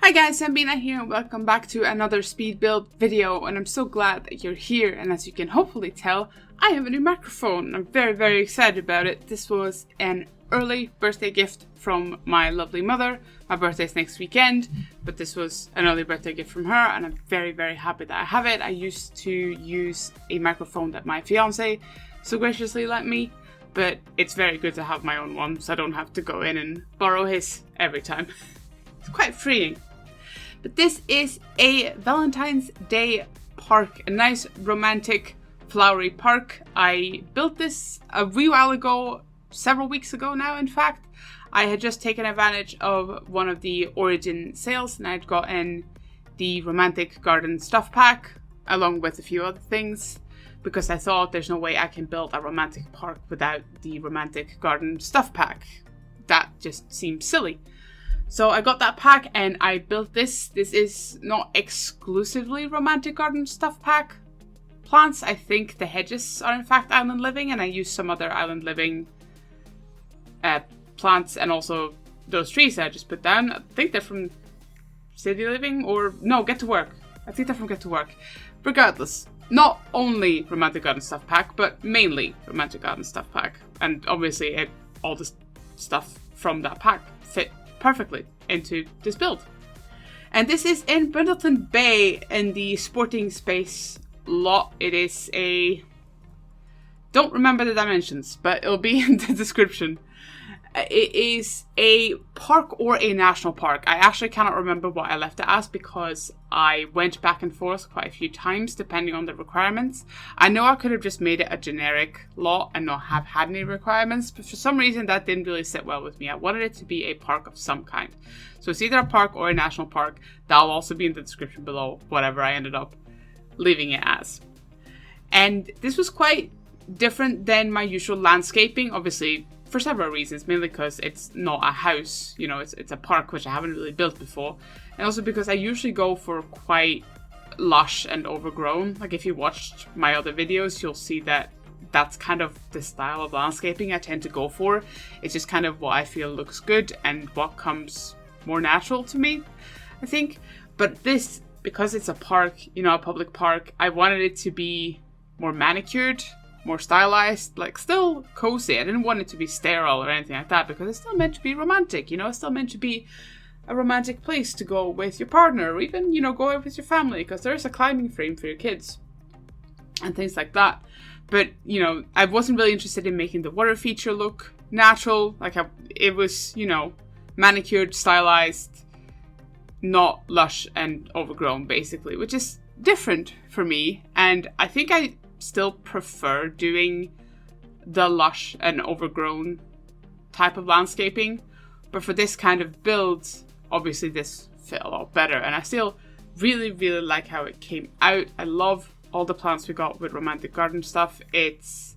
Hi guys, Zambina here and welcome back to another speed build video, and I'm so glad that you're here. And as you can hopefully tell, I have a new microphone. I'm very excited about it. This was an early birthday gift from my lovely mother. My birthday's next weekend, but this was an early birthday gift from her, and I'm very happy that I have it. I used to use a microphone that my fiance so graciously lent me, but it's very good to have my own one so I don't have to go in and borrow his every time. It's quite freeing. But this is a Valentine's Day park, a nice romantic flowery park. I built this a wee while ago, several weeks ago now in fact. I had just taken advantage of one of the Origin sales and I'd gotten the romantic garden stuff pack along with a few other things because I thought there's no way I can build a romantic park without the romantic garden stuff pack. That just seems silly. So I got that pack and I built this. This is not exclusively romantic garden stuff pack plants. I think the hedges are in fact island living, and I used some other island living plants, and also those trees that I just put down. I think they're from City Living, or no, Get to Work. I think they're from Get to Work. Regardless, not only romantic garden stuff pack, but mainly romantic garden stuff pack. And obviously all the stuff from that pack fit perfectly into this build. And this is in Brindleton Bay in the sporting space lot. It is a... don't remember the dimensions, but it'll be in the description. It is a park or a national park. I actually cannot remember what I left it as because I went back and forth quite a few times depending on the requirements. I know I could have just made it a generic lot and not have had any requirements, but for some reason that didn't really sit well with me. I wanted it to be a park of some kind. So it's either a park or a national park. That'll also be in the description below, whatever I ended up leaving it as. And this was quite different than my usual landscaping, obviously, for several reasons, mainly because it's not a house, you know, it's a park which I haven't really built before, and also because I usually go for quite lush and overgrown. Like if you watched my other videos, you'll see that that's kind of the style of landscaping I tend to go for. It's just kind of what I feel looks good and what comes more natural to me, I think. But this, because it's a park, you know, a public park, I wanted it to be more manicured, more stylized, like still cozy. I didn't want it to be sterile or anything like that because it's still meant to be romantic, you know, it's still meant to be a romantic place to go with your partner or even, you know, go out with your family because there is a climbing frame for your kids and things like that. But, you know, I wasn't really interested in making the water feature look natural. Like it was, you know, manicured, stylized, not lush and overgrown basically, which is different for me. And I think I still prefer doing the lush and overgrown type of landscaping, but for this kind of build, obviously this fit a lot better, and I still really like how it came out. I love all the plants we got with romantic garden stuff. It's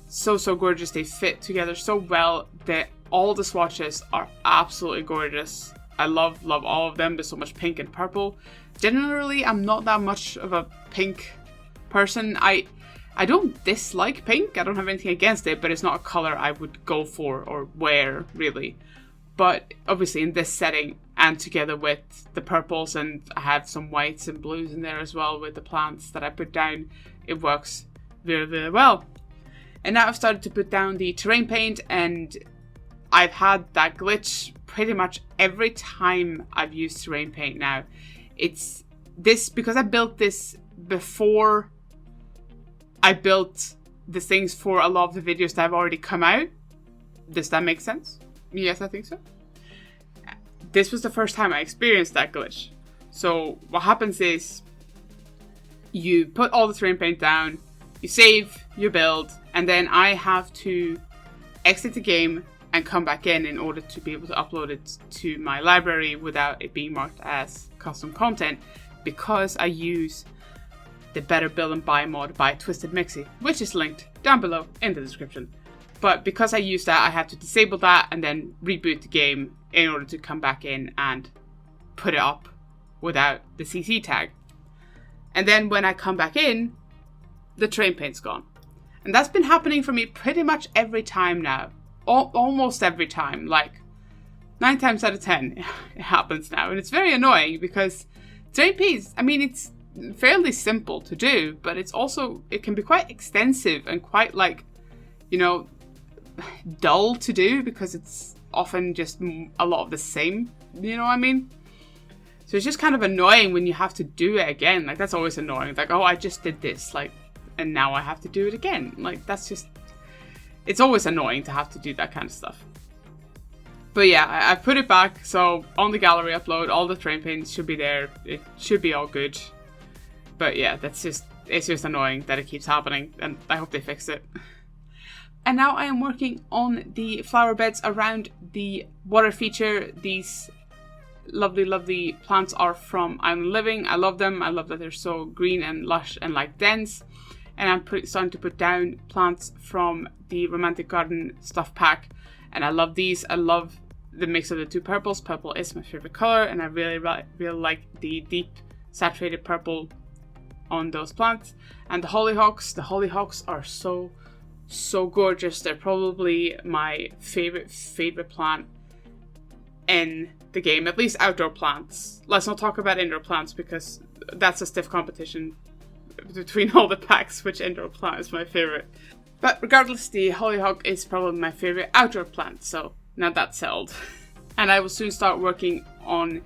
so gorgeous. They fit together so well that all the swatches are absolutely gorgeous. I love all of them. There's so much pink and purple. Generally, I'm not that much of a pink person. I don't dislike pink. I don't have anything against it, but it's not a color I would go for or wear really. But obviously in this setting and together with the purples, and I have some whites and blues in there as well with the plants that I put down, it works very well. And now I've started to put down the terrain paint, and I've had that glitch pretty much every time I've used terrain paint now. It's this because I built this before I built the things for a lot of the videos that have already come out. Does that make sense? Yes, I think so. This was the first time I experienced that glitch. So what happens is you put all the terrain paint down, you save your build, and then I have to exit the game and come back in order to be able to upload it to my library without it being marked as custom content, because I use the Better Build and Buy mod by Twisted Mixie, which is linked down below in the description. But because I use that, I have to disable that and then reboot the game in order to come back in and put it up without the CC tag. And then when I come back in, the terrain paint's gone. And that's been happening for me pretty much every time now. Almost every time. Like 9 times out of 10 it happens now, and it's very annoying because terrain paints, I mean, it's fairly simple to do, but it can be quite extensive and quite like, you know, dull to do because it's often just a lot of the same, you know what I mean? So it's just kind of annoying when you have to do it again. Like, that's always annoying. Like, oh, I just did this, like, and now I have to do it again. Like, that's just, it's always annoying to have to do that kind of stuff. But yeah, I've put it back, so on the gallery upload, all the terrain paints should be there. It should be all good. But yeah, it's just annoying that it keeps happening, and I hope they fix it. And now I am working on the flower beds around the water feature. These lovely, lovely plants are from Island Living. I love them. I love that they're so green and lush and like dense. And I'm starting to put down plants from the Romantic Garden stuff pack. And I love these. I love the mix of the two purples. Purple is my favorite color, and I really like the deep saturated purple on those plants. And the hollyhocks are so gorgeous. They're probably my favorite plant in the game, at least outdoor plants. Let's not talk about indoor plants because that's a stiff competition between all the packs which indoor plant is my favorite. But regardless, the hollyhock is probably my favorite outdoor plant, so now that's settled. And I will soon start working on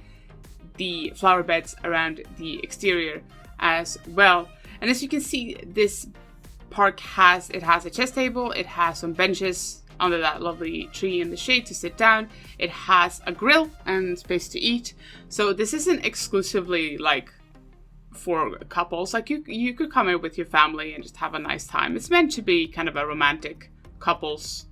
the flower beds around the exterior as well. And as you can see, this park has a chess table, it has some benches under that lovely tree in the shade to sit down, it has a grill and space to eat. So this isn't exclusively like for couples. Like you could come out with your family and just have a nice time. It's meant to be kind of a romantic couples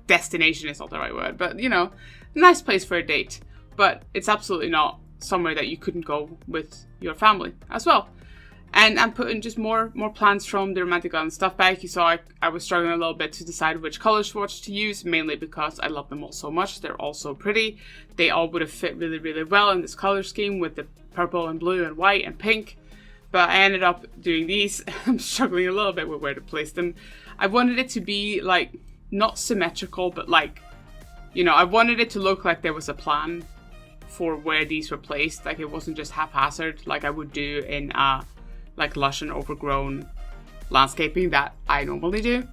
destination, is not the right word, but you know, nice place for a date. But it's absolutely not somewhere that you couldn't go with your family as well. And I'm putting just more plants from the Romantic Garden stuff bag. You saw I was struggling a little bit to decide which color swatch to use, mainly because I love them all so much. They're all so pretty. They all would have fit really, really well in this color scheme with the purple and blue and white and pink. But I ended up doing these. I'm struggling a little bit with where to place them. I wanted it to be like, not symmetrical, but like, you know, I wanted it to look like there was a plan for where these were placed. Like it wasn't just haphazard like I would do in like lush and overgrown landscaping that I normally do.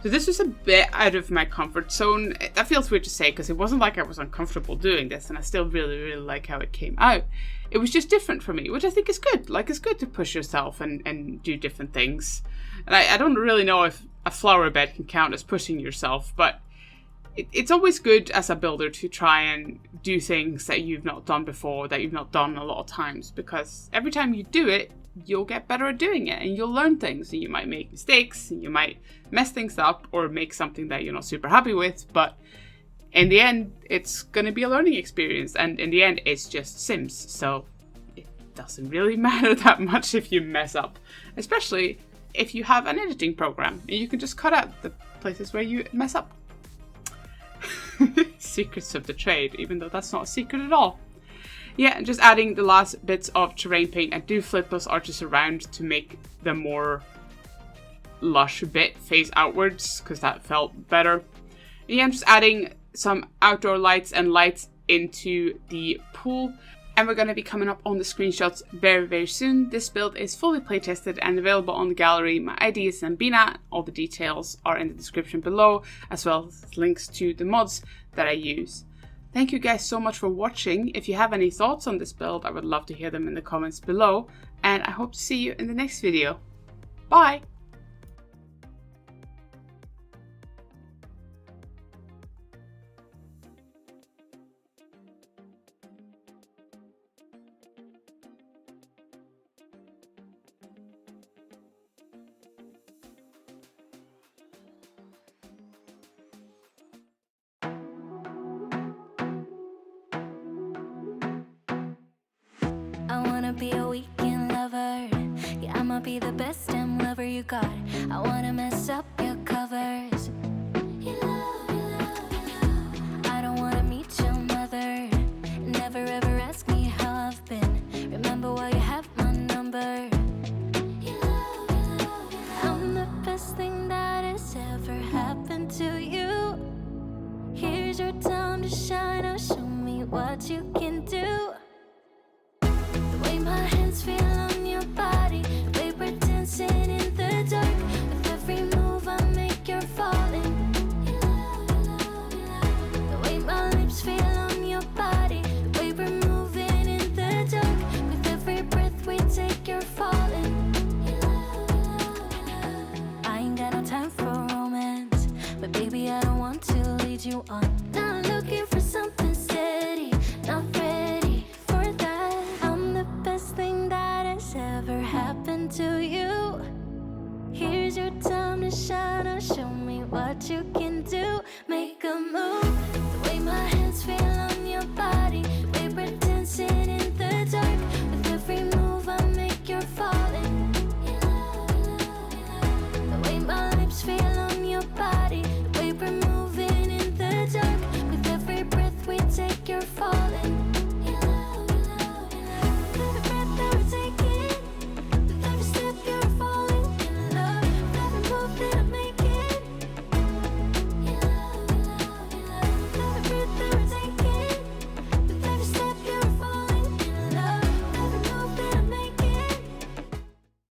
So this was a bit out of my comfort zone. That feels weird to say because it wasn't like I was uncomfortable doing this, and I still really, really like how it came out. It was just different for me, which I think is good. Like, it's good to push yourself and do different things. And I don't really know if a flower bed can count as pushing yourself, but it's always good as a builder to try and do things that you've not done before, that you've not done a lot of times, because every time you do it, you'll get better at doing it and you'll learn things, and you might make mistakes and you might mess things up or make something that you're not super happy with, but in the end it's going to be a learning experience, and in the end it's just Sims, so it doesn't really matter that much if you mess up, especially if you have an editing program and you can just cut out the places where you mess up. Secrets of the trade, even though that's not a secret at all. Yeah, just adding the last bits of terrain paint. I do flip those arches around to make the more lush bit face outwards, because that felt better. And yeah, I'm just adding some outdoor lights and lights into the pool. And we're going to be coming up on the screenshots very, very soon. This build is fully playtested and available on the gallery. My ID is Zambina. All the details are in the description below, as well as links to the mods that I use. Thank you guys so much for watching. If you have any thoughts on this build, I would love to hear them in the comments below. And I hope to see you in the next video. Bye! I wanna be a weekend lover. Yeah, I'ma be the best damn lover you got. I wanna mess up your covers. I don't wanna meet your mother. Never ever ask me how I've been. Remember why you have my number. I'm the best thing that has ever happened to you. Here's your time to shine. Here's your time to shine, or show me what you can do.